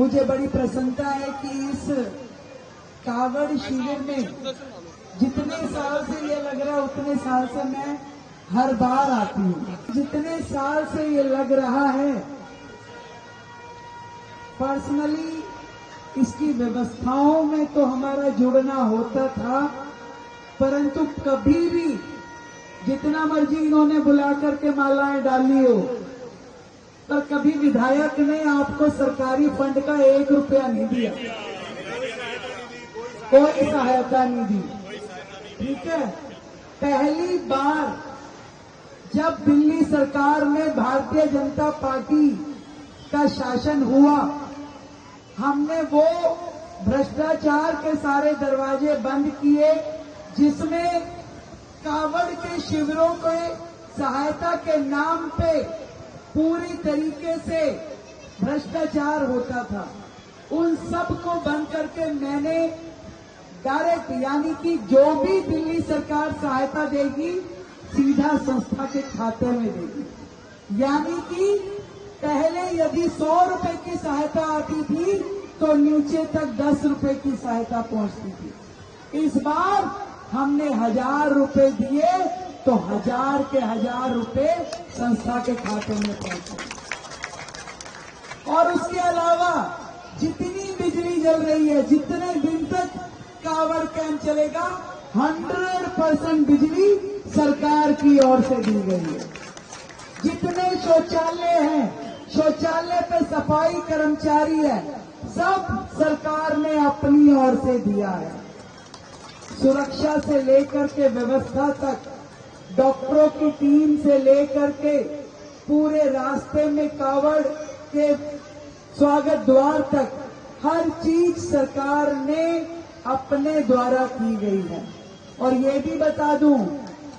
मुझे बड़ी प्रसन्नता है कि इस कावड़ शिविर में जितने साल से ये लग रहा है उतने साल से मैं हर बार आती हूँ। जितने साल से ये लग रहा है, पर्सनली इसकी व्यवस्थाओं में तो हमारा जुड़ना होता था, परंतु कभी भी जितना मर्जी इन्होंने बुला करके मालाएं डाली हो, पर कभी विधायक ने आपको सरकारी फंड का 1 रुपया नहीं दिया, कोई सहायता नहीं दी। ठीक है, पहली बार जब दिल्ली सरकार में भारतीय जनता पार्टी का शासन हुआ, हमने वो भ्रष्टाचार के सारे दरवाजे बंद किए जिसमें कावड़ के शिविरों को सहायता के नाम पे पूरी तरीके से भ्रष्टाचार होता था। उन सब को बंद करके मैंने डायरेक्ट, यानी कि जो भी दिल्ली सरकार सहायता देगी सीधा संस्था के खाते में देगी। यानी कि पहले यदि 100 रुपए की सहायता आती थी तो नीचे तक 10 रुपए की सहायता पहुंचती थी। इस बार हमने 1000 रुपए दिए तो 1000 के 1000 रुपए संस्था के खाते में पहुंचे। और उसके अलावा जितनी बिजली जल रही है, जितने दिन तक कावड़ कैंप चलेगा, 100% बिजली सरकार की ओर से दी गई है। जितने शौचालय हैं, शौचालय पे सफाई कर्मचारी है, सब सरकार ने अपनी ओर से दिया है। सुरक्षा से लेकर के व्यवस्था तक, डॉक्टरों की टीम से लेकर के पूरे रास्ते में कावड़ के स्वागत द्वार तक हर चीज सरकार ने अपने द्वारा की गई है। और ये भी बता दूं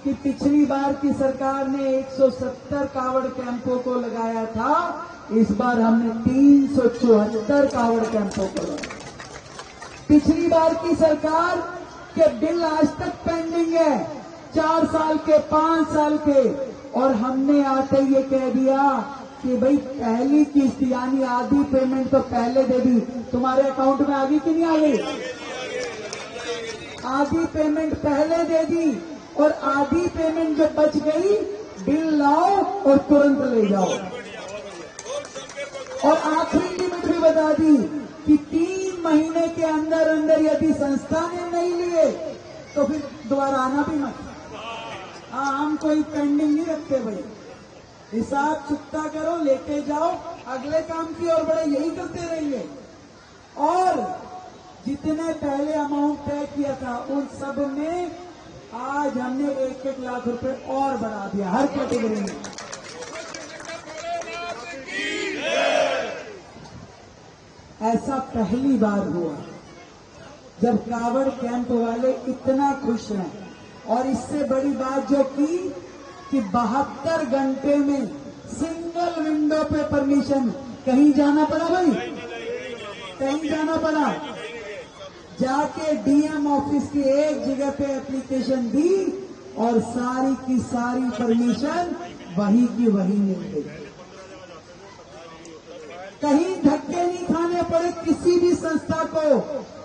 कि पिछली बार की सरकार ने 170 कावड़ कैंपों को लगाया था, इस बार हमने 374 कावड़ कैंपों को लगाया। पिछली बार की सरकार के बिल आज तक पेंडिंग है, 4 साल के, 5 साल के, और हमने आते ये कह दिया कि भाई पहली किस्त यानी आधी पेमेंट तो पहले दे दी। तुम्हारे अकाउंट में आ गई कि नहीं आ गई? आधी पेमेंट पहले दे दी और आधी पेमेंट जो बच गई बिल लाओ और तुरंत ले जाओ। और आखिरी लिमिट भी बता दी कि 3 महीने के अंदर अंदर यदि संस्था ने नहीं लिए तो फिर दोबारा आना भी मत। हम कोई पेंडिंग नहीं रखते भाई, हिसाब चुकता करो, लेके जाओ, अगले काम की ओर बढ़े, यही करते रहेंगे। और जितने पहले अमाउंट तय किया था उन सब में आज हमने 1-1 लाख रुपए और बढ़ा दिया हर कैटेगरी में। ऐसा पहली बार हुआ जब कावड़ कैंप वाले इतना खुश हैं। और इससे बड़ी बात जो की कि 72 घंटे में सिंगल विंडो पे परमिशन, कहीं जाना पड़ा भाई, कहीं जाना पड़ा, जाके डीएम ऑफिस की एक जगह पे एप्लीकेशन दी और सारी की सारी परमिशन वही की वही मिल गई। कहीं धक्के नहीं खाने पड़े किसी भी संस्था को।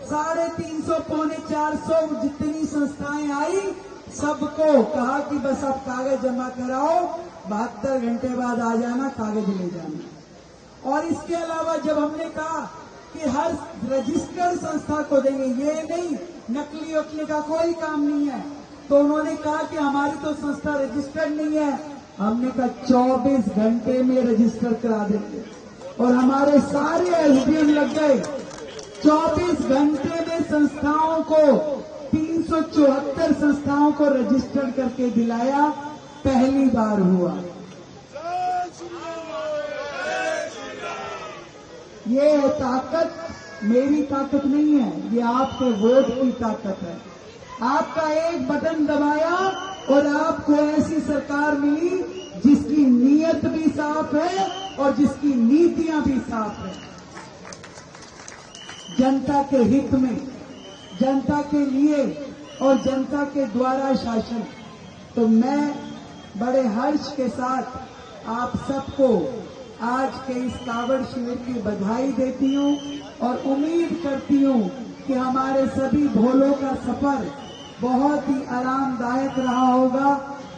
350 पौने 400 जितनी संस्थाएं आई, सबको कहा कि बस आप कागज जमा कराओ, 72 घंटे बाद आ जाना, कागज ले जाना। और इसके अलावा जब हमने कहा कि हर रजिस्टर्ड संस्था को देंगे, ये नहीं नकली वकली का कोई काम नहीं है, तो उन्होंने कहा कि हमारी तो संस्था रजिस्टर्ड नहीं है। हमने कहा 24 घंटे में रजिस्टर करा देंगे और हमारे सारे एसडीएम लग गए। 24 घंटे में संस्थाओं को 374 संस्थाओं को रजिस्टर्ड करके दिलाया, पहली बार हुआ। ये ताकत मेरी ताकत नहीं है, ये आपके वोट की ताकत है। आपका एक बटन दबाया और आपको ऐसी सरकार मिली जिसकी नीयत भी साफ है और जिसकी नीतियां भी साफ है। जनता के हित में, जनता के लिए और जनता के द्वारा शासन। तो मैं बड़े हर्ष के साथ आप सबको आज के इस कावड़ शिविर की बधाई देती हूँ और उम्मीद करती हूँ कि हमारे सभी भोलों का सफर बहुत ही आरामदायक रहा होगा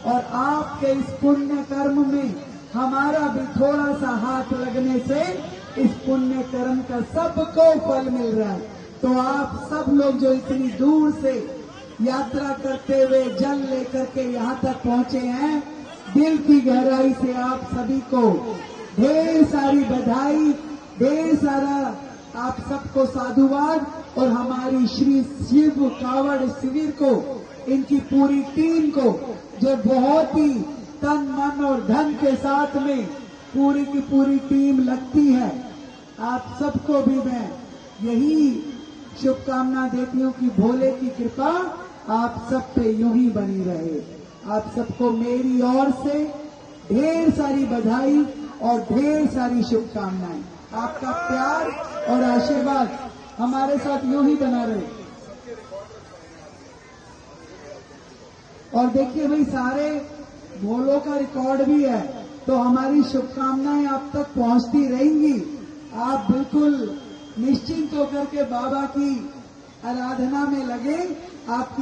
और आपके इस पुण्य कर्म में हमारा भी थोड़ा सा हाथ लगने से इस पुण्य कर्म का सबको फल मिल रहा है। तो आप सब लोग जो इतनी दूर से यात्रा करते हुए जल लेकर के यहाँ तक पहुँचे हैं, दिल की गहराई से आप सभी को ढेर सारी बधाई, ढेर सारा आप सबको साधुवाद और हमारी श्री शिव कावड़ शिविर को, इनकी पूरी टीम को जो बहुत ही तन मन और धन के साथ में पूरी की पूरी टीम लगती है, आप सबको भी मैं यही शुभकामना देती हूँ कि भोले की कृपा आप सब पे यूं ही बनी रहे। आप सबको मेरी ओर से ढेर सारी बधाई और ढेर सारी शुभकामनाएं। आपका प्यार और आशीर्वाद हमारे साथ यूं ही बना रहे। और देखिए भाई, सारे भोलों का रिकॉर्ड भी है, तो हमारी शुभकामनाएं आप तक पहुंचती रहेंगी। आप बिल्कुल निश्चिंत होकर के बाबा की आराधना में लगे। आपकी